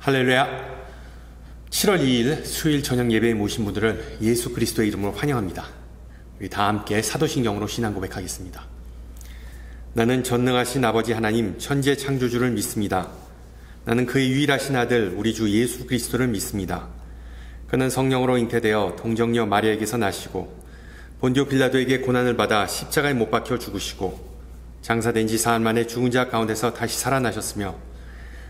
할렐루야. 7월 2일 수요일 저녁 예배에 모신 분들을 예수 그리스도의 이름으로 환영합니다. 우리 다 함께 사도신경으로 신앙 고백하겠습니다. 나는 전능하신 아버지 하나님 천지의 창조주를 믿습니다. 나는 그의 유일하신 아들 우리 주 예수 그리스도를 믿습니다. 그는 성령으로 잉태되어 동정녀 마리아에게서 나시고 본디오 빌라도에게 고난을 받아 십자가에 못 박혀 죽으시고 장사된 지 사흘 만에 죽은 자 가운데서 다시 살아나셨으며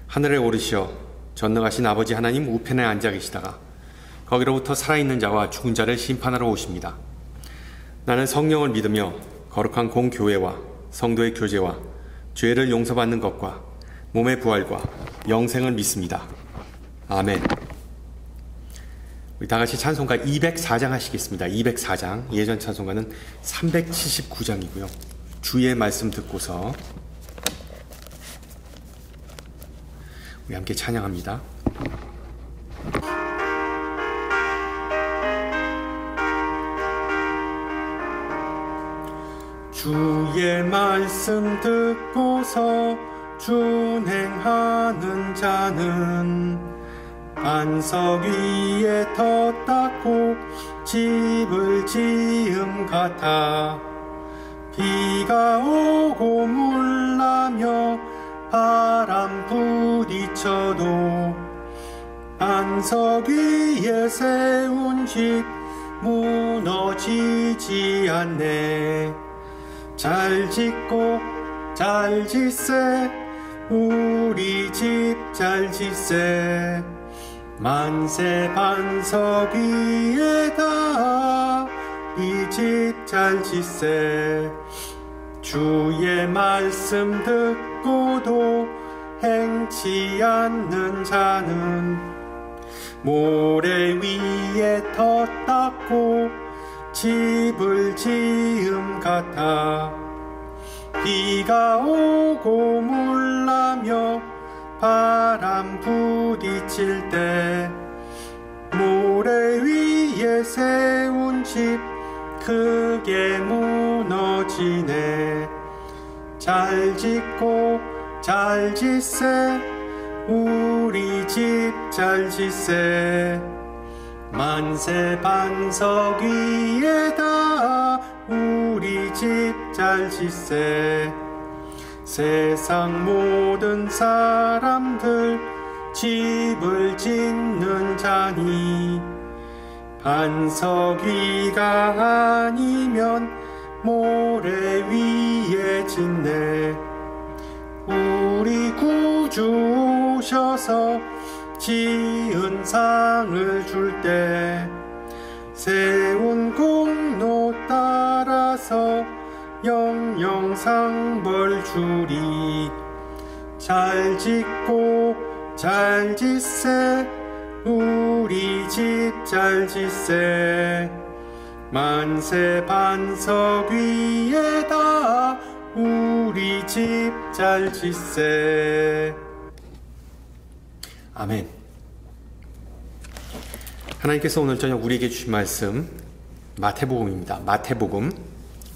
하늘에 오르시어 전능하신 아버지 하나님 우편에 앉아 계시다가 거기로부터 살아있는 자와 죽은 자를 심판하러 오십니다. 나는 성령을 믿으며 거룩한 공교회와 성도의 교제와 죄를 용서받는 것과 몸의 부활과 영생을 믿습니다. 아멘. 우리 다같이 찬송가 204장 하시겠습니다. 204장. 예전 찬송가는 379장이고요. 주의 말씀 듣고서 우리 함께 찬양합니다. 주의 말씀 듣고서 준행하는 자는 반석 위에 터 닦고 집을 지음 같아 비가 오고 물나며 바람 부딪혀도 반석 위에 세운 집 무너지지 않네. 잘 짓고 잘 짓세 우리 집 잘 짓세 만세 반석 위에다 이 집 잘 짓세. 주의 말씀 듣고도 행치 않는 자는 모래 위에 터 닦고 집을 지음 같아 비가 오고 물나며 바람 부딪힐 때 모래 위에 세운 집 크게 무너지네. 잘 짓고 잘 짓세 우리 집 잘 짓세 만세 반석 위에다 우리 집 잘 짓세. 세상 모든 사람들 집을 짓는 자니 반석 위가 아니면 모래 위에 짓네. 우리 구주 오셔서 지은 상을 줄 때 세운 공로 따라서 영영상 벌 주리. 잘 짓고 잘 짓세 우리 집 잘 짓세 만세 반석 위에다 우리 집 잘 짓세. 아멘. 하나님께서 오늘 저녁 우리에게 주신 말씀 마태복음입니다. 마태복음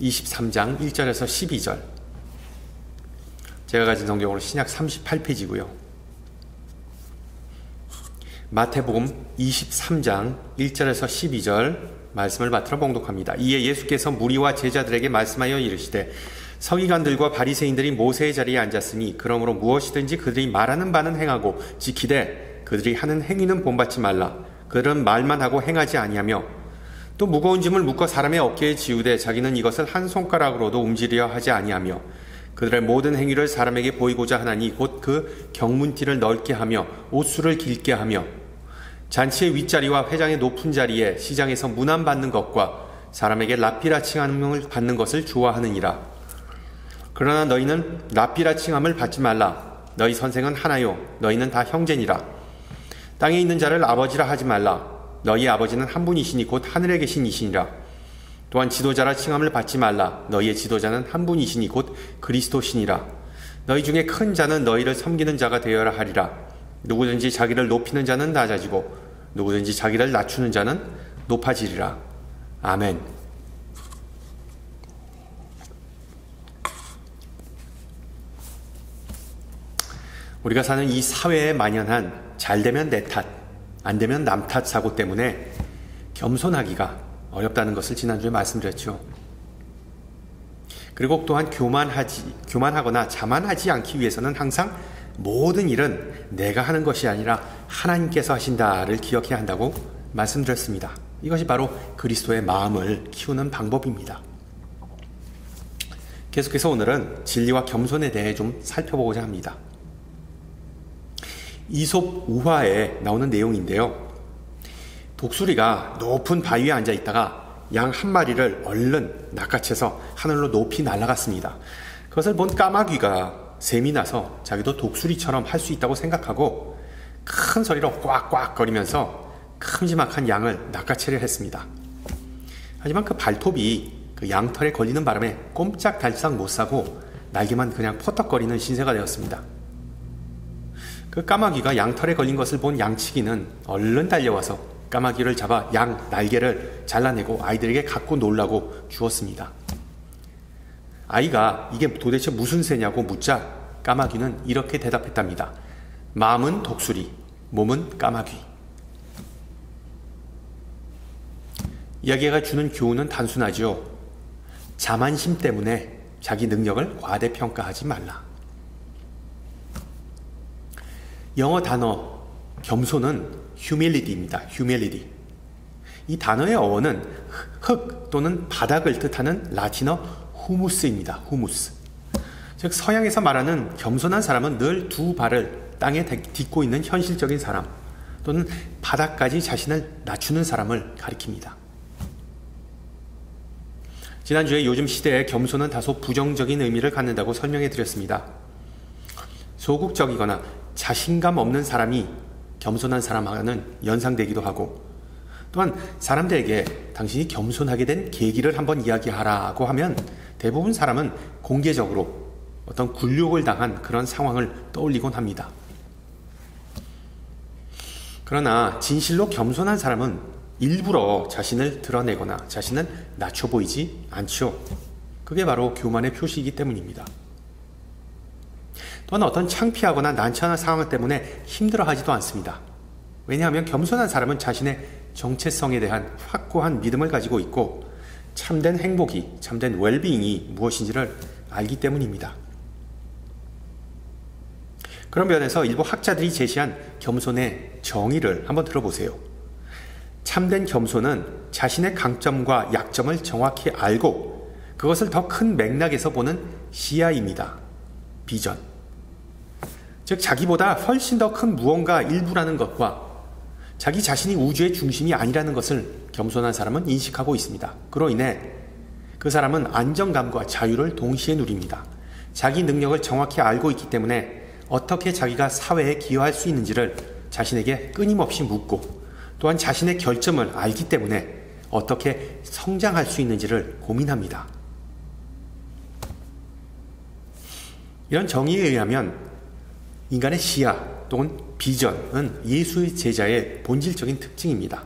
23장 1절에서 12절. 제가 가진 성경으로 신약 38페이지고요. 마태복음 23장 1절에서 12절 말씀을 받들어 봉독합니다. 이에 예수께서 무리와 제자들에게 말씀하여 이르시되 서기관들과 바리새인들이 모세의 자리에 앉았으니 그러므로 무엇이든지 그들이 말하는 바는 행하고 지키되 그들이 하는 행위는 본받지 말라. 그들은 말만 하고 행하지 아니하며 또 무거운 짐을 묶어 사람의 어깨에 지우되 자기는 이것을 한 손가락으로도 움직이려 하지 아니하며 그들의 모든 행위를 사람에게 보이고자 하나니 곧 그 경문티를 넓게 하며 옷수를 길게 하며 잔치의 윗자리와 회장의 높은 자리에 시장에서 문안 받는 것과 사람에게 랍비라 칭함을 받는 것을 좋아하느니라. 그러나 너희는 랍비라 칭함을 받지 말라. 너희 선생은 하나요 너희는 다 형제니라. 땅에 있는 자를 아버지라 하지 말라. 너희 아버지는 한 분이시니 곧 하늘에 계신 이시니라. 또한 지도자라 칭함을 받지 말라. 너희의 지도자는 한 분이시니 곧 그리스도시니라. 너희 중에 큰 자는 너희를 섬기는 자가 되어야 하리라. 누구든지 자기를 높이는 자는 낮아지고 누구든지 자기를 낮추는 자는 높아지리라. 아멘. 우리가 사는 이 사회에 만연한 잘되면 내 탓, 안되면 남 탓 사고 때문에 겸손하기가 어렵다는 것을 지난주에 말씀드렸죠. 그리고 또한 교만하거나 자만하지 않기 위해서는 항상 모든 일은 내가 하는 것이 아니라 하나님께서 하신다를 기억해야 한다고 말씀드렸습니다. 이것이 바로 그리스도의 마음을 키우는 방법입니다. 계속해서 오늘은 진리와 겸손에 대해 좀 살펴보고자 합니다. 이솝 우화에 나오는 내용인데요. 독수리가 높은 바위에 앉아 있다가 양 한 마리를 얼른 낚아채서 하늘로 높이 날아갔습니다. 그것을 본 까마귀가 셈이 나서 자기도 독수리처럼 할 수 있다고 생각하고 큰 소리로 꽉꽉거리면서 큼지막한 양을 낚아채려 했습니다. 하지만 그 발톱이 그 양털에 걸리는 바람에 꼼짝달싹 못하고 날개만 그냥 퍼덕거리는 신세가 되었습니다. 그 까마귀가 양털에 걸린 것을 본 양치기는 얼른 달려와서 까마귀를 잡아 양 날개를 잘라내고 아이들에게 갖고 놀라고 주었습니다. 아이가 이게 도대체 무슨 새냐고 묻자 까마귀는 이렇게 대답했답니다. 마음은 독수리, 몸은 까마귀. 이야기가 주는 교훈은 단순하지요. 자만심 때문에 자기 능력을 과대평가하지 말라. 영어 단어 겸손은 humility입니다. humility. 이 단어의 어원은 흙 또는 바닥을 뜻하는 라틴어 후무스입니다. 후무스. 즉 서양에서 말하는 겸손한 사람은 늘 두 발을 땅에 딛고 있는 현실적인 사람 또는 바닥까지 자신을 낮추는 사람을 가리킵니다. 지난주에 요즘 시대에 겸손은 다소 부정적인 의미를 갖는다고 설명해 드렸습니다. 소극적이거나 자신감 없는 사람이 겸손한 사람과는 연상되기도 하고 또한 사람들에게 당신이 겸손하게 된 계기를 한번 이야기하라고 하면 대부분 사람은 공개적으로 어떤 굴욕을 당한 그런 상황을 떠올리곤 합니다. 그러나 진실로 겸손한 사람은 일부러 자신을 드러내거나 자신을 낮춰 보이지 않죠. 그게 바로 교만의 표시이기 때문입니다. 또한 어떤 창피하거나 난처한 상황 때문에 힘들어하지도 않습니다. 왜냐하면 겸손한 사람은 자신의 정체성에 대한 확고한 믿음을 가지고 있고 참된 행복이, 참된 웰비잉이 무엇인지를 알기 때문입니다. 그런 면에서 일부 학자들이 제시한 겸손의 정의를 한번 들어보세요. 참된 겸손은 자신의 강점과 약점을 정확히 알고 그것을 더 큰 맥락에서 보는 시야입니다. 비전. 즉 자기보다 훨씬 더 큰 무언가 일부라는 것과 자기 자신이 우주의 중심이 아니라는 것을 겸손한 사람은 인식하고 있습니다. 그로 인해 그 사람은 안정감과 자유를 동시에 누립니다. 자기 능력을 정확히 알고 있기 때문에 어떻게 자기가 사회에 기여할 수 있는지를 자신에게 끊임없이 묻고 또한 자신의 결점을 알기 때문에 어떻게 성장할 수 있는지를 고민합니다. 이런 정의에 의하면 인간의 시야 또는 비전은 예수의 제자의 본질적인 특징입니다.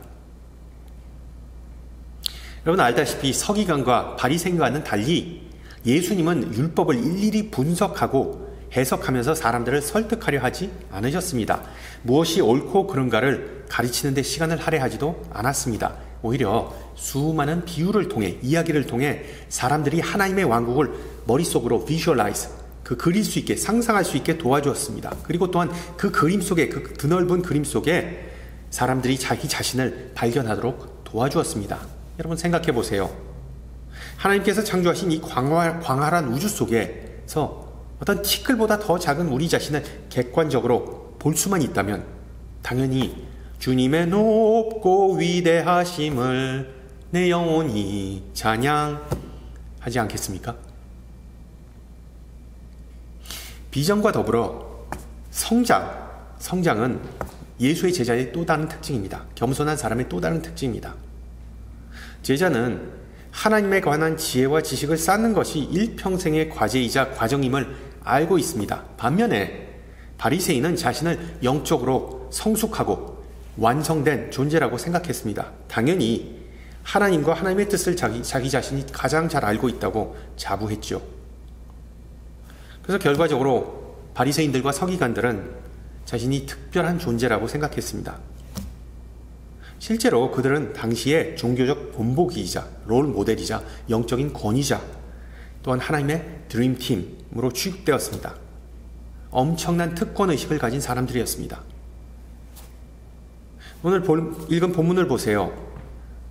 여러분 알다시피 서기관과 바리새인과는 달리 예수님은 율법을 일일이 분석하고 해석하면서 사람들을 설득하려 하지 않으셨습니다. 무엇이 옳고 그른가를 가르치는 데 시간을 할애하지도 않았습니다. 오히려 수많은 비유를 통해 이야기를 통해 사람들이 하나님의 왕국을 머릿속으로 visualize 그 그릴 수 있게 상상할 수 있게 도와주었습니다. 그리고 또한 그 그림 속에 그 드넓은 그림 속에 사람들이 자기 자신을 발견하도록 도와주었습니다. 여러분 생각해 보세요. 하나님께서 창조하신 이 광활한 우주 속에서 어떤 티끌보다 더 작은 우리 자신을 객관적으로 볼 수만 있다면 당연히 주님의 높고 위대하심을 내 영혼이 찬양하지 않겠습니까? 비전과 더불어 성장은 예수의 제자의 또 다른 특징입니다. 겸손한 사람의 또 다른 특징입니다. 제자는 하나님에 관한 지혜와 지식을 쌓는 것이 일평생의 과제이자 과정임을 알고 있습니다. 반면에 바리새인은 자신을 영적으로 성숙하고 완성된 존재라고 생각했습니다. 당연히 하나님과 하나님의 뜻을 자기 자신이 가장 잘 알고 있다고 자부했죠. 그래서 결과적으로 바리새인들과 서기관들은 자신이 특별한 존재라고 생각했습니다. 실제로 그들은 당시의 종교적 본보기이자 롤 모델이자 영적인 권위자 또한 하나님의 드림팀으로 취급되었습니다. 엄청난 특권의식을 가진 사람들이었습니다. 오늘 읽은 본문을 보세요.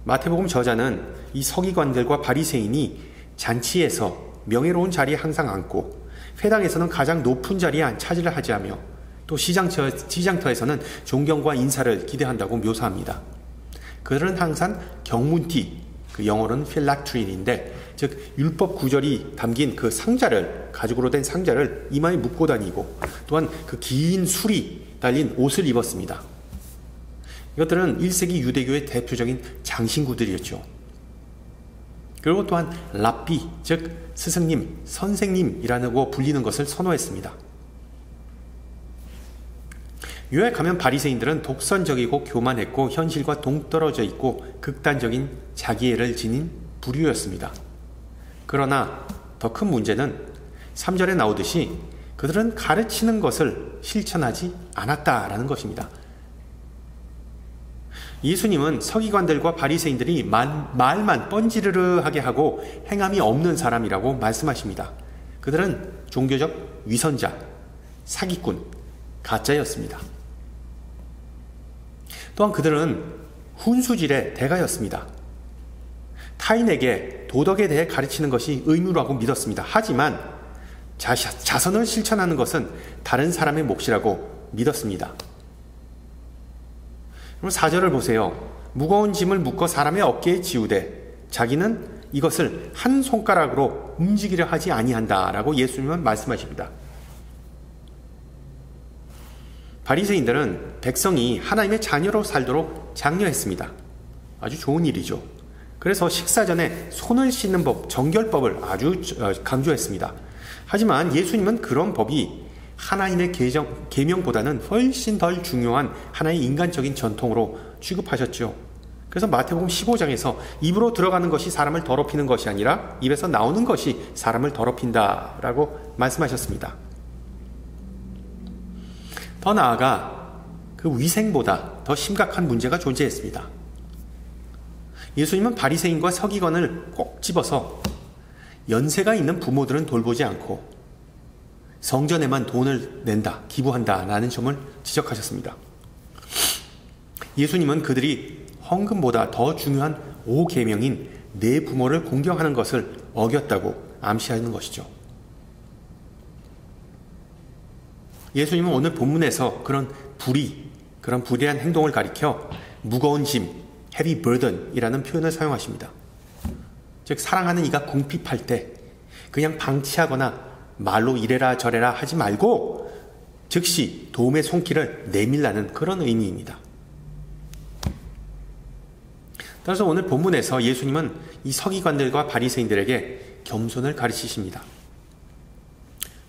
마태복음 저자는 이 서기관들과 바리새인이 잔치에서 명예로운 자리에 항상 앉고 회당에서는 가장 높은 자리에 차지를 하지하며 또 시장터에서는 존경과 인사를 기대한다고 묘사합니다. 그들은 항상 경문티, 그 영어로는 필락트린인데 즉 율법 구절이 담긴 그 상자를 가죽으로 된 상자를 이마에 묶고 다니고 또한 그 긴 술이 달린 옷을 입었습니다. 이것들은 1세기 유대교의 대표적인 장신구들이었죠. 그리고 또한 랍비, 즉 스승님, 선생님이라고 불리는 것을 선호했습니다. 요약하면 바리새인들은 독선적이고 교만했고 현실과 동떨어져 있고 극단적인 자기애를 지닌 부류였습니다. 그러나 더 큰 문제는 3절에 나오듯이 그들은 가르치는 것을 실천하지 않았다라는 것입니다. 예수님은 서기관들과 바리새인들이 말만 뻔지르르하게 하고 행함이 없는 사람이라고 말씀하십니다. 그들은 종교적 위선자, 사기꾼, 가짜였습니다. 또한 그들은 훈수질의 대가였습니다. 타인에게 도덕에 대해 가르치는 것이 의무라고 믿었습니다. 하지만 자선을 실천하는 것은 다른 사람의 몫이라고 믿었습니다. 그럼 4절을 보세요. 무거운 짐을 묶어 사람의 어깨에 지우되 자기는 이것을 한 손가락으로 움직이려 하지 아니한다라고 예수님은 말씀하십니다. 바리새인들은 백성이 하나님의 자녀로 살도록 장려했습니다. 아주 좋은 일이죠. 그래서 식사 전에 손을 씻는 법, 정결법을 아주 강조했습니다. 하지만 예수님은 그런 법이 하나님의 계명보다는 훨씬 덜 중요한 하나의 인간적인 전통으로 취급하셨죠. 그래서 마태복음 15장에서 입으로 들어가는 것이 사람을 더럽히는 것이 아니라 입에서 나오는 것이 사람을 더럽힌다라고 말씀하셨습니다. 더 나아가 그 위생보다 더 심각한 문제가 존재했습니다. 예수님은 바리새인과 서기관을 꼭 집어서 연세가 있는 부모들은 돌보지 않고 성전에만 돈을 낸다, 기부한다 라는 점을 지적하셨습니다. 예수님은 그들이 헌금보다 더 중요한 5계명인 내 부모를 공경하는 것을 어겼다고 암시하는 것이죠. 예수님은 오늘 본문에서 그런 불의한 행동을 가리켜 무거운 짐, heavy burden이라는 표현을 사용하십니다. 즉 사랑하는 이가 궁핍할 때 그냥 방치하거나 말로 이래라 저래라 하지 말고 즉시 도움의 손길을 내밀라는 그런 의미입니다. 따라서 오늘 본문에서 예수님은 이 서기관들과 바리새인들에게 겸손을 가르치십니다.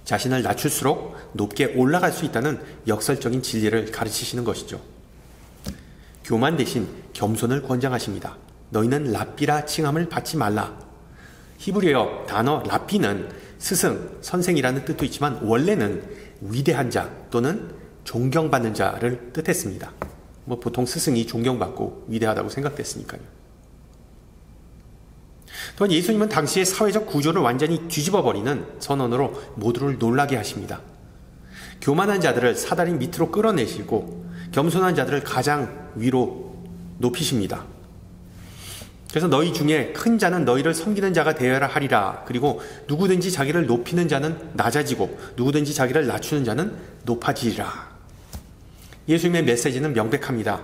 자신을 낮출수록 높게 올라갈 수 있다는 역설적인 진리를 가르치시는 것이죠. 교만 대신 겸손을 권장하십니다. 너희는 랍비라 칭함을 받지 말라. 히브리어 단어 랍비는 스승, 선생이라는 뜻도 있지만 원래는 위대한 자 또는 존경받는 자를 뜻했습니다. 보통 스승이 존경받고 위대하다고 생각됐으니까요. 또한 예수님은 당시의 사회적 구조를 완전히 뒤집어버리는 선언으로 모두를 놀라게 하십니다. 교만한 자들을 사다리 밑으로 끌어내시고 겸손한 자들을 가장 위로 높이십니다. 그래서 너희 중에 큰 자는 너희를 섬기는 자가 되어야 하리라. 그리고 누구든지 자기를 높이는 자는 낮아지고 누구든지 자기를 낮추는 자는 높아지리라. 예수님의 메시지는 명백합니다.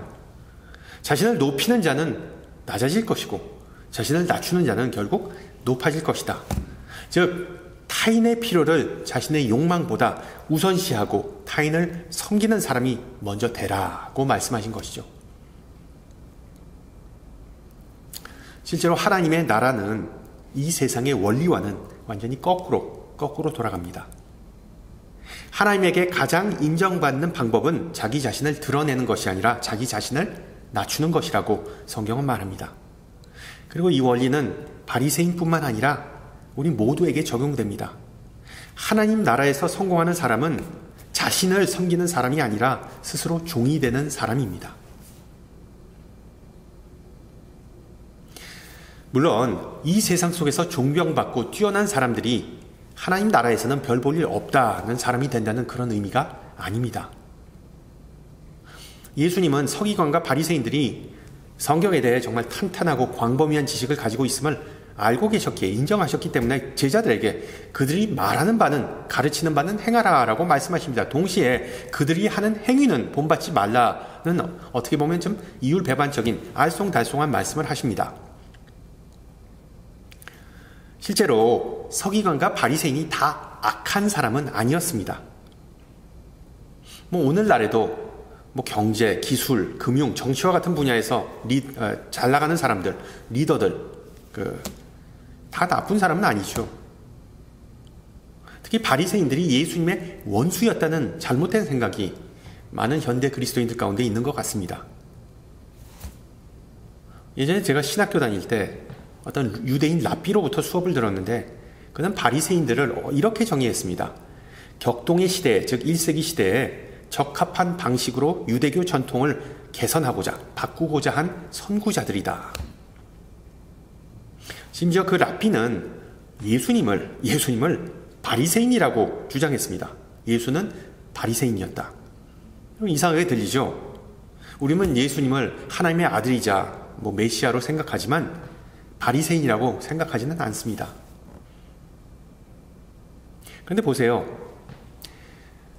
자신을 높이는 자는 낮아질 것이고 자신을 낮추는 자는 결국 높아질 것이다. 즉 타인의 필요를 자신의 욕망보다 우선시하고 타인을 섬기는 사람이 먼저 되라고 말씀하신 것이죠. 실제로 하나님의 나라는 이 세상의 원리와는 완전히 거꾸로 돌아갑니다. 하나님에게 가장 인정받는 방법은 자기 자신을 드러내는 것이 아니라 자기 자신을 낮추는 것이라고 성경은 말합니다. 그리고 이 원리는 바리새인뿐만 아니라 우리 모두에게 적용됩니다. 하나님 나라에서 성공하는 사람은 자신을 섬기는 사람이 아니라 스스로 종이 되는 사람입니다. 물론 이 세상 속에서 존경받고 뛰어난 사람들이 하나님 나라에서는 별 볼 일 없다는 사람이 된다는 그런 의미가 아닙니다. 예수님은 서기관과 바리새인들이 성경에 대해 정말 탄탄하고 광범위한 지식을 가지고 있음을 알고 계셨기에 인정하셨기 때문에 제자들에게 그들이 말하는 바는, 가르치는 바는 행하라라고 말씀하십니다. 동시에 그들이 하는 행위는 본받지 말라는 어떻게 보면 좀 이율배반적인 알쏭달쏭한 말씀을 하십니다. 실제로 서기관과 바리새인이 다 악한 사람은 아니었습니다. 오늘날에도 경제, 기술, 금융, 정치와 같은 분야에서 잘 나가는 사람들, 리더들, 다 나쁜 사람은 아니죠. 특히 바리새인들이 예수님의 원수였다는 잘못된 생각이 많은 현대 그리스도인들 가운데 있는 것 같습니다. 예전에 제가 신학교 다닐 때 어떤 유대인 랍비로부터 수업을 들었는데 그는 바리새인들을 이렇게 정의했습니다. 격동의 시대, 즉 1세기 시대에 적합한 방식으로 유대교 전통을 개선하고자, 바꾸고자 한 선구자들이다. 심지어 그 랍비는 예수님을 바리새인이라고 주장했습니다. 예수는 바리새인이었다. 이상하게 들리죠? 우리는 예수님을 하나님의 아들이자 메시아로 생각하지만 바리새인이라고 생각하지는 않습니다. 그런데 보세요.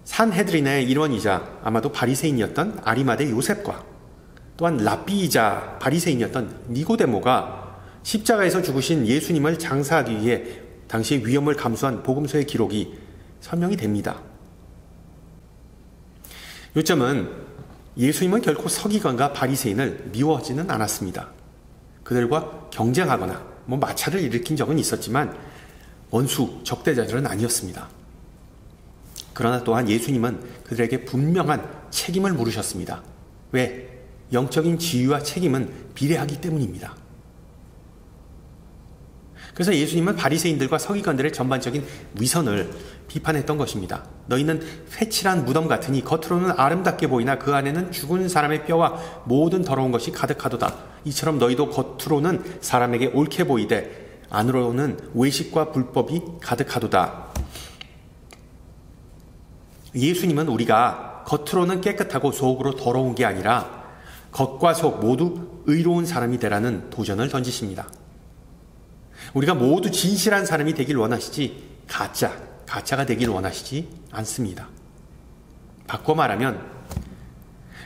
산헤드린의 일원이자 아마도 바리새인이었던 아리마대 요셉과 또한 랍비이자 바리새인이었던 니고데모가 십자가에서 죽으신 예수님을 장사하기 위해 당시 위험을 감수한 복음서의 기록이 설명이 됩니다. 요점은 예수님은 결코 서기관과 바리새인을 미워하지는 않았습니다. 그들과 경쟁하거나 마찰을 일으킨 적은 있었지만 원수, 적대자들은 아니었습니다. 그러나 또한 예수님은 그들에게 분명한 책임을 물으셨습니다. 왜? 영적인 지위와 책임은 비례하기 때문입니다. 그래서 예수님은 바리새인들과 서기관들의 전반적인 위선을 비판했던 것입니다. 너희는 회칠한 무덤 같으니 겉으로는 아름답게 보이나 그 안에는 죽은 사람의 뼈와 모든 더러운 것이 가득하도다. 이처럼 너희도 겉으로는 사람에게 옳게 보이되 안으로는 외식과 불법이 가득하도다. 예수님은 우리가 겉으로는 깨끗하고 속으로 더러운 게 아니라 겉과 속 모두 의로운 사람이 되라는 도전을 던지십니다. 우리가 모두 진실한 사람이 되길 원하시지 가짜가 되길 원하시지 않습니다. 바꿔 말하면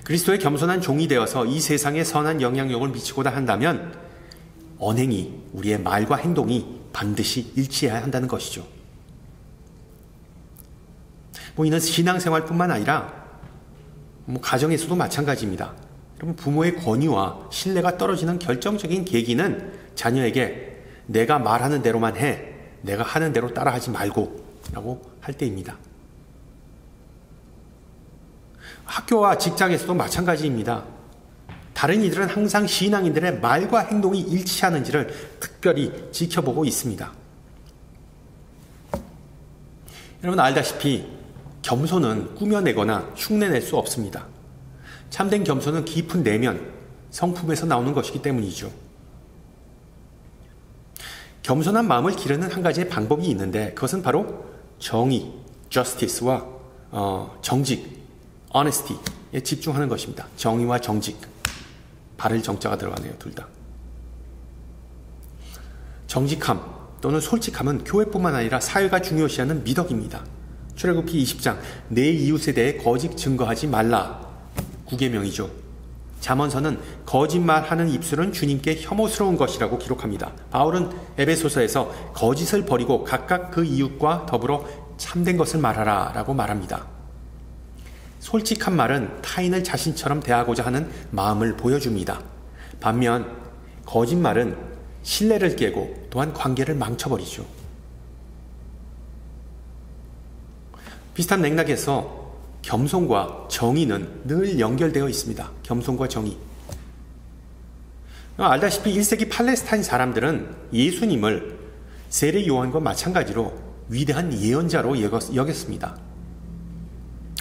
그리스도의 겸손한 종이 되어서 이 세상에 선한 영향력을 미치고자 한다면 언행이, 우리의 말과 행동이 반드시 일치해야 한다는 것이죠. 이는 신앙생활뿐만 아니라 가정에서도 마찬가지입니다. 여러분, 부모의 권위와 신뢰가 떨어지는 결정적인 계기는 자녀에게 내가 말하는 대로만 해, 내가 하는 대로 따라하지 말고 라고 할 때입니다. 학교와 직장에서도 마찬가지입니다. 다른 이들은 항상 신앙인들의 말과 행동이 일치하는지를 특별히 지켜보고 있습니다. 여러분 알다시피 겸손은 꾸며내거나 흉내낼 수 없습니다. 참된 겸손은 깊은 내면, 성품에서 나오는 것이기 때문이죠. 겸손한 마음을 기르는 한 가지의 방법이 있는데 그것은 정의, justice와 정직, honesty에 집중하는 것입니다. 정의와 정직. 바를 정자가 들어가네요, 둘 다. 정직함 또는 솔직함은 교회뿐만 아니라 사회가 중요시하는 미덕입니다. 출애굽기 20장 내 이웃에 대해 거짓 증거하지 말라. 9계명이죠. 잠언서는 거짓말하는 입술은 주님께 혐오스러운 것이라고 기록합니다. 바울은 에베소서에서 거짓을 버리고 각각 그 이웃과 더불어 참된 것을 말하라 라고 말합니다. 솔직한 말은 타인을 자신처럼 대하고자 하는 마음을 보여줍니다. 반면 거짓말은 신뢰를 깨고 또한 관계를 망쳐버리죠. 비슷한 맥락에서 겸손과 정의는 늘 연결되어 있습니다. 겸손과 정의. 알다시피 1세기 팔레스타인 사람들은 예수님을 세례 요한과 마찬가지로 위대한 예언자로 여겼습니다.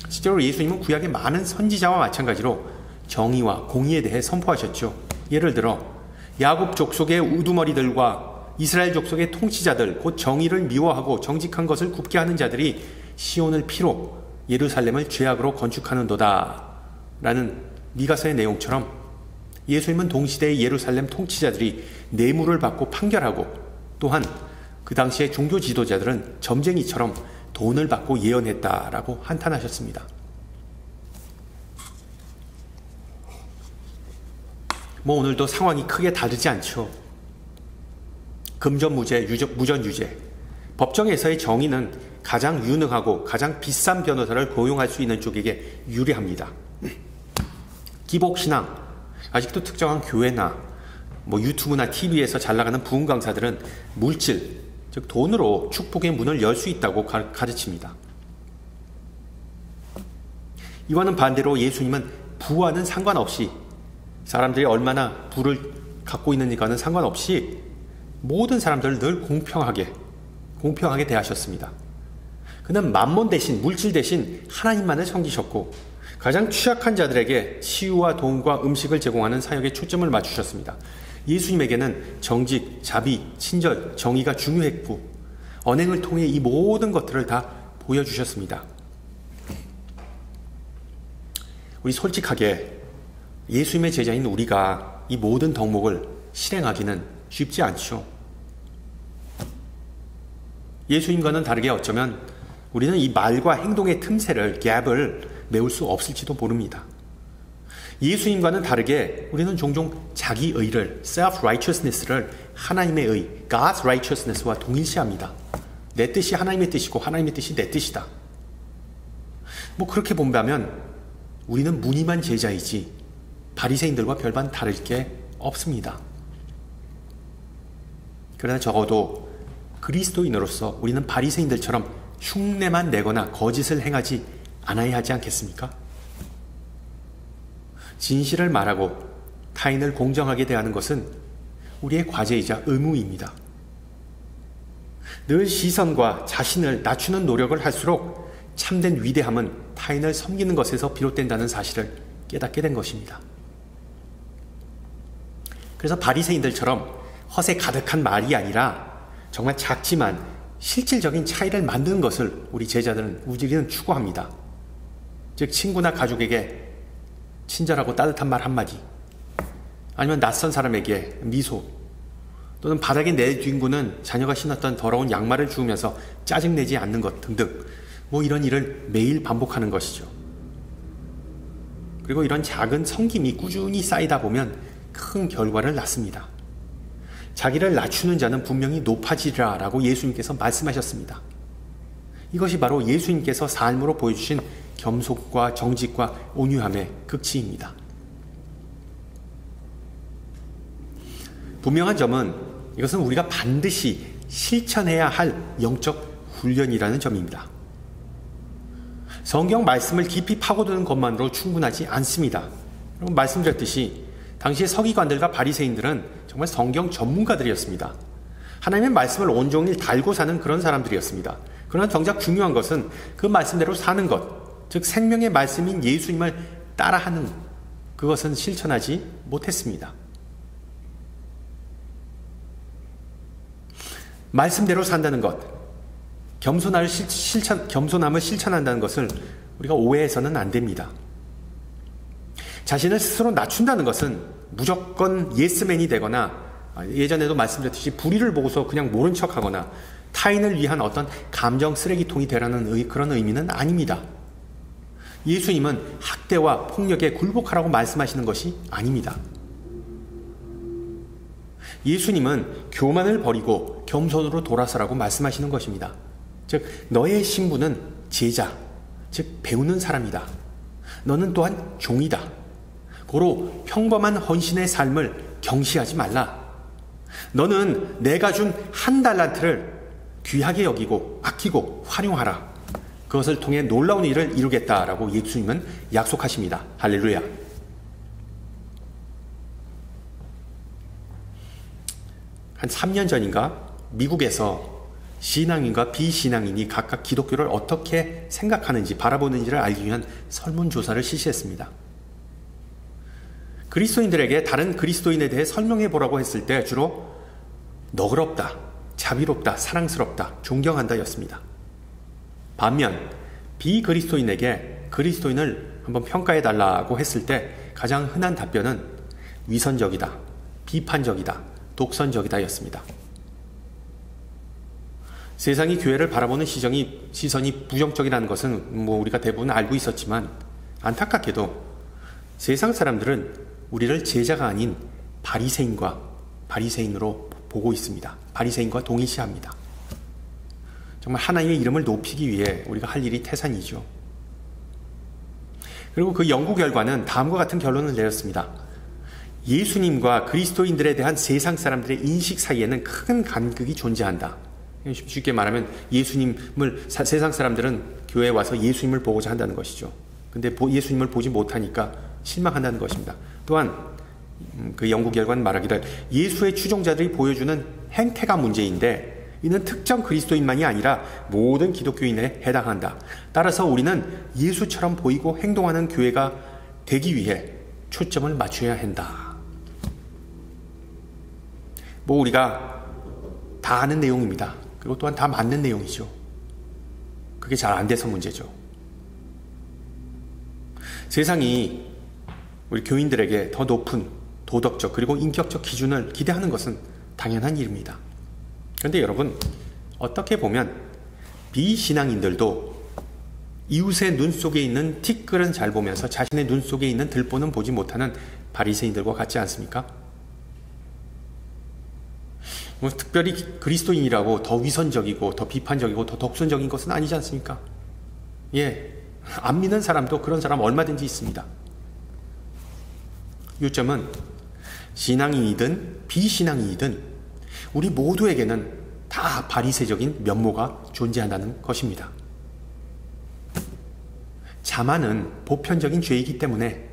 실제로 예수님은 구약의 많은 선지자와 마찬가지로 정의와 공의에 대해 선포하셨죠. 예를 들어 야곱 족속의 우두머리들과 이스라엘 족속의 통치자들, 곧 정의를 미워하고 정직한 것을 굽게 하는 자들이 시온을 피로 예루살렘을 죄악으로 건축하는도다 라는 미가서의 내용처럼 예수님은 동시대의 예루살렘 통치자들이 뇌물을 받고 판결하고, 또한 그 당시의 종교 지도자들은 점쟁이처럼 돈을 받고 예언했다라고 한탄하셨습니다. 오늘도 상황이 크게 다르지 않죠. 금전무죄, 무전유죄. 법정에서의 정의는 가장 유능하고 가장 비싼 변호사를 고용할 수 있는 쪽에게 유리합니다. 기복신앙. 아직도 특정한 교회나 유튜브나 TV에서 잘 나가는 부흥 강사들은 물질, 즉 돈으로 축복의 문을 열 수 있다고 가르칩니다. 이와는 반대로 예수님은 부와는 상관없이, 사람들이 얼마나 부를 갖고 있는지과는 상관없이 모든 사람들을 늘 공평하게 대하셨습니다. 그는 만몬 대신, 물질 대신 하나님만을 섬기셨고, 가장 취약한 자들에게 치유와 도움과 음식을 제공하는 사역에 초점을 맞추셨습니다. 예수님에게는 정직, 자비, 친절, 정의가 중요했고, 언행을 통해 이 모든 것들을 다 보여주셨습니다. 우리 솔직하게 예수님의 제자인 우리가 이 모든 덕목을 실행하기는 쉽지 않죠. 예수님과는 다르게 어쩌면 우리는 이 말과 행동의 틈새를, 갭을 메울 수 없을지도 모릅니다. 예수님과는 다르게 우리는 종종 자기 의를, self-righteousness를 하나님의 의, God's righteousness와 동일시합니다. 내 뜻이 하나님의 뜻이고 하나님의 뜻이 내 뜻이다. 그렇게 본다면 우리는 무늬만 제자이지 바리새인들과 별반 다를 게 없습니다. 그러나 적어도 그리스도인으로서 우리는 바리새인들처럼 흉내만 내거나 거짓을 행하지 않아야 하지 않겠습니까? 진실을 말하고 타인을 공정하게 대하는 것은 우리의 과제이자 의무입니다. 늘 시선과 자신을 낮추는 노력을 할수록 참된 위대함은 타인을 섬기는 것에서 비롯된다는 사실을 깨닫게 된 것입니다. 그래서 바리새인들처럼 허세 가득한 말이 아니라 정말 작지만 실질적인 차이를 만드는 것을 우리는 추구합니다. 즉 친구나 가족에게 친절하고 따뜻한 말 한마디, 아니면 낯선 사람에게 미소, 또는 바닥에 내뒹구는 자녀가 신었던 더러운 양말을 주우면서 짜증내지 않는 것 등등, 이런 일을 매일 반복하는 것이죠. 그리고 이런 작은 섬김이 꾸준히 쌓이다 보면 큰 결과를 낳습니다. 자기를 낮추는 자는 분명히 높아지리라 라고 예수님께서 말씀하셨습니다. 이것이 바로 예수님께서 삶으로 보여주신 겸손과 정직과 온유함의 극치입니다. 분명한 점은 이것은 우리가 반드시 실천해야 할 영적 훈련이라는 점입니다. 성경 말씀을 깊이 파고드는 것만으로 충분하지 않습니다. 말씀드렸듯이 당시의 서기관들과 바리새인들은 정말 성경 전문가들이었습니다. 하나님의 말씀을 온종일 달고 사는 그런 사람들이었습니다. 그러나 정작 중요한 것은 그 말씀대로 사는 것, 즉 생명의 말씀인 예수님을 따라하는 그것은 실천하지 못했습니다. 말씀대로 산다는 것, 겸손함을 실천한다는 것을 우리가 오해해서는 안 됩니다. 자신을 스스로 낮춘다는 것은 무조건 예스맨이 되거나, 예전에도 말씀드렸듯이 불의를 보고서 그냥 모른 척하거나 타인을 위한 어떤 감정 쓰레기통이 되라는 그런 의미는 아닙니다. 예수님은 학대와 폭력에 굴복하라고 말씀하시는 것이 아닙니다. 예수님은 교만을 버리고 겸손으로 돌아서라고 말씀하시는 것입니다. 즉 너의 신분은 제자, 즉 배우는 사람이다. 너는 또한 종이다. 고로 평범한 헌신의 삶을 경시하지 말라. 너는 내가 준 한 달란트를 귀하게 여기고 아끼고 활용하라. 그것을 통해 놀라운 일을 이루겠다라고 예수님은 약속하십니다. 할렐루야. 한 3년 전인가 미국에서 신앙인과 비신앙인이 각각 기독교를 어떻게 생각하는지 바라보는지를 알기 위한 설문조사를 실시했습니다. 그리스도인들에게 다른 그리스도인에 대해 설명해 보라고 했을 때 주로 너그럽다, 자비롭다, 사랑스럽다, 존경한다 였습니다. 반면 비그리스도인에게 그리스도인을 한번 평가해 달라고 했을 때 가장 흔한 답변은 위선적이다, 비판적이다, 독선적이다 였습니다. 세상이 교회를 바라보는 시선이 부정적이라는 것은 우리가 대부분 알고 있었지만 안타깝게도 세상 사람들은 우리를 제자가 아닌 바리새인으로 보고 있습니다. 바리새인과 동일시합니다. 정말 하나님의 이름을 높이기 위해 우리가 할 일이 태산이죠. 그리고 그 연구 결과는 다음과 같은 결론을 내렸습니다. 예수님과 그리스도인들에 대한 세상 사람들의 인식 사이에는 큰 간극이 존재한다. 쉽게 말하면 세상 사람들은 교회에 와서 예수님을 보고자 한다는 것이죠. 근데 예수님을 보지 못하니까 실망한다는 것입니다. 또한 그 연구 결과는 말하기를 예수의 추종자들이 보여주는 행태가 문제인데 이는 특정 그리스도인만이 아니라 모든 기독교인에 해당한다. 따라서 우리는 예수처럼 보이고 행동하는 교회가 되기 위해 초점을 맞춰야 한다. 우리가 다 아는 내용입니다. 그리고 또한 다 맞는 내용이죠. 그게 잘 안 돼서 문제죠. 세상이 우리 교인들에게 더 높은 도덕적 그리고 인격적 기준을 기대하는 것은 당연한 일입니다. 그런데 여러분, 어떻게 보면 비신앙인들도 이웃의 눈 속에 있는 티끌은 잘 보면서 자신의 눈 속에 있는 들보는 보지 못하는 바리새인들과 같지 않습니까? 특별히 그리스도인이라고 더 위선적이고 더 비판적이고 더 독선적인 것은 아니지 않습니까? 안 믿는 사람도 그런 사람 얼마든지 있습니다. 요점은 신앙인이든 비신앙인이든 우리 모두에게는 다 바리새적인 면모가 존재한다는 것입니다. 자만은 보편적인 죄이기 때문에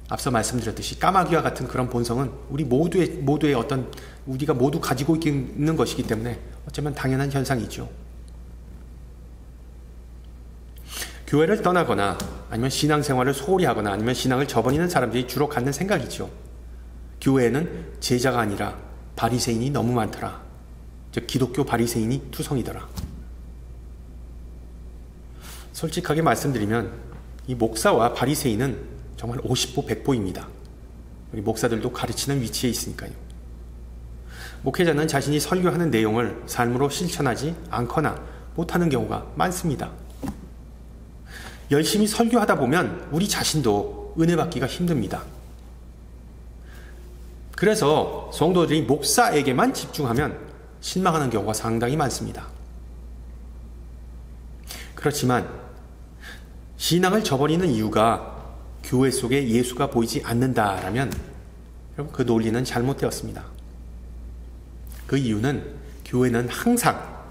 앞서 말씀드렸듯이 까마귀와 같은 그런 본성은 우리 모두의 어떤 우리가 모두 가지고 있는 것이기 때문에 어쩌면 당연한 현상이죠. 교회를 떠나거나 아니면 신앙생활을 소홀히 하거나 아니면 신앙을 저버리는 사람들이 주로 갖는 생각이죠. 교회에는 제자가 아니라 바리새인이 너무 많더라. 즉 기독교 바리새인이 투성이더라. 솔직하게 말씀드리면 이 목사와 바리새인은 정말 50보 100보입니다. 우리 목사들도 가르치는 위치에 있으니까요. 목회자는 자신이 설교하는 내용을 삶으로 실천하지 않거나 못하는 경우가 많습니다. 열심히 설교하다 보면 우리 자신도 은혜 받기가 힘듭니다. 그래서 성도들이 목사에게만 집중하면 실망하는 경우가 상당히 많습니다. 그렇지만 신앙을 저버리는 이유가 교회 속에 예수가 보이지 않는다라면 여러분, 그 논리는 잘못되었습니다. 그 이유는 교회는 항상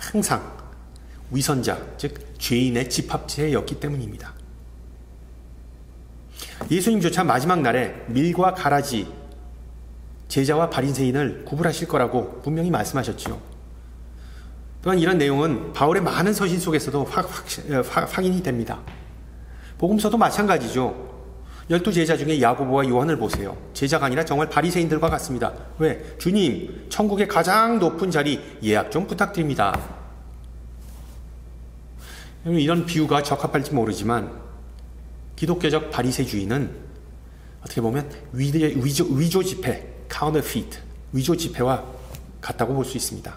위선자, 즉 죄인의 집합체였기 때문입니다. 예수님조차 마지막 날에 밀과 가라지, 제자와 바리새인을 구분하실 거라고 분명히 말씀하셨죠. 또한 이런 내용은 바울의 많은 서신 속에서도 확인이 됩니다. 복음서도 마찬가지죠. 12제자 중에 야고보와 요한을 보세요. 제자가 아니라 정말 바리새인들과 같습니다. 왜? 주님, 천국의 가장 높은 자리 예약 좀 부탁드립니다. 이런 비유가 적합할지 모르지만 기독교적 바리새주의는 어떻게 보면 위조 지폐, counterfeit, 위조 지폐와 같다고 볼 수 있습니다.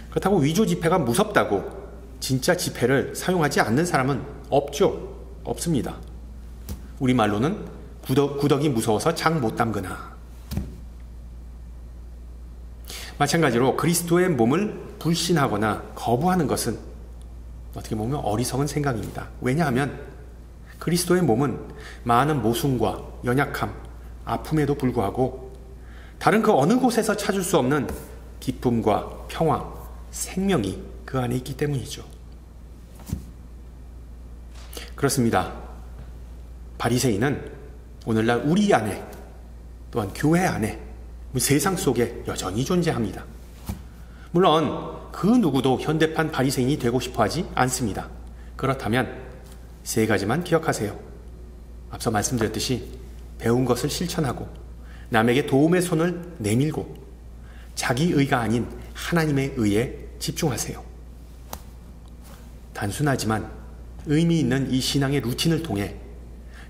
그렇다고 위조 지폐가 무섭다고 진짜 지폐를 사용하지 않는 사람은 없습니다. 우리말로는 구덕이 무서워서 장 못 담그나. 마찬가지로 그리스도의 몸을 불신하거나 거부하는 것은 어떻게 보면 어리석은 생각입니다. 왜냐하면 그리스도의 몸은 많은 모순과 연약함, 아픔에도 불구하고 다른 그 어느 곳에서 찾을 수 없는 기쁨과 평화, 생명이 그 안에 있기 때문이죠. 그렇습니다. 바리새인은 오늘날 우리 안에 또한 교회 안에 세상 속에 여전히 존재합니다. 물론 그 누구도 현대판 바리새인이 되고 싶어 하지 않습니다. 그렇다면 세 가지만 기억하세요. 앞서 말씀드렸듯이 배운 것을 실천하고 남에게 도움의 손을 내밀고 자기 의가 아닌 하나님의 의에 집중하세요. 단순하지만 의미 있는 이 신앙의 루틴을 통해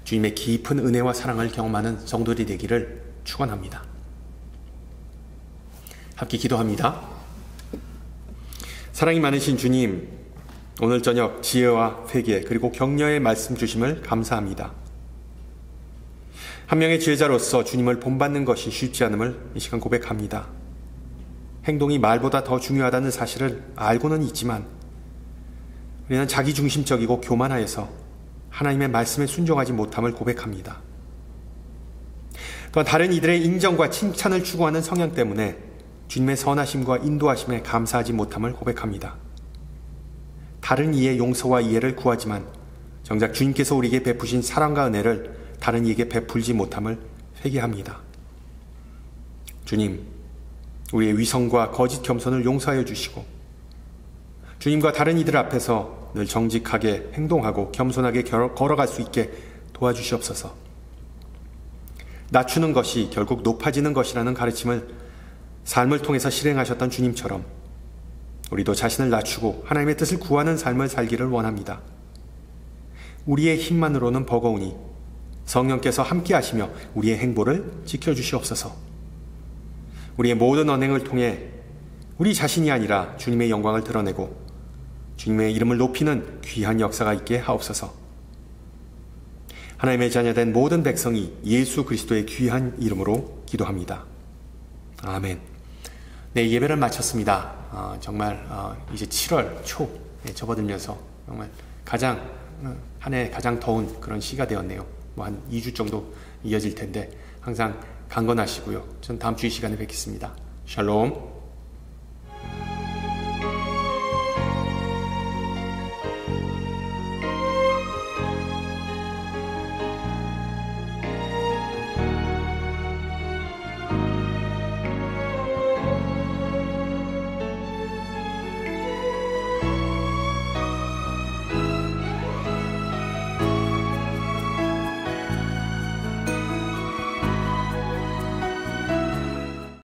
주님의 깊은 은혜와 사랑을 경험하는 성도들이 되기를 축원합니다. 함께 기도합니다. 사랑이 많으신 주님, 오늘 저녁 지혜와 회개 그리고 격려의 말씀 주심을 감사합니다. 한 명의 제자로서 주님을 본받는 것이 쉽지 않음을 이 시간 고백합니다. 행동이 말보다 더 중요하다는 사실을 알고는 있지만 우리는 자기중심적이고 교만하여서 하나님의 말씀에 순종하지 못함을 고백합니다. 또한 다른 이들의 인정과 칭찬을 추구하는 성향 때문에 주님의 선하심과 인도하심에 감사하지 못함을 고백합니다. 다른 이의 용서와 이해를 구하지만 정작 주님께서 우리에게 베푸신 사랑과 은혜를 다른 이에게 베풀지 못함을 회개합니다. 주님, 우리의 위선과 거짓 겸손을 용서하여 주시고 주님과 다른 이들 앞에서 늘 정직하게 행동하고 겸손하게 걸어갈 수 있게 도와주시옵소서. 낮추는 것이 결국 높아지는 것이라는 가르침을 삶을 통해서 실행하셨던 주님처럼 우리도 자신을 낮추고 하나님의 뜻을 구하는 삶을 살기를 원합니다. 우리의 힘만으로는 버거우니 성령께서 함께 하시며 우리의 행보를 지켜주시옵소서. 우리의 모든 언행을 통해 우리 자신이 아니라 주님의 영광을 드러내고 주님의 이름을 높이는 귀한 역사가 있게 하옵소서. 하나님의 자녀된 모든 백성이 예수 그리스도의 귀한 이름으로 기도합니다. 아멘. 네, 예배를 마쳤습니다. 정말 이제 7월 초 접어들면서 정말 한 해 가장 더운 그런 시가 되었네요. 뭐 한 2주 정도 이어질 텐데 항상 강건하시고요. 전 다음 주 이 시간에 뵙겠습니다. 샬롬.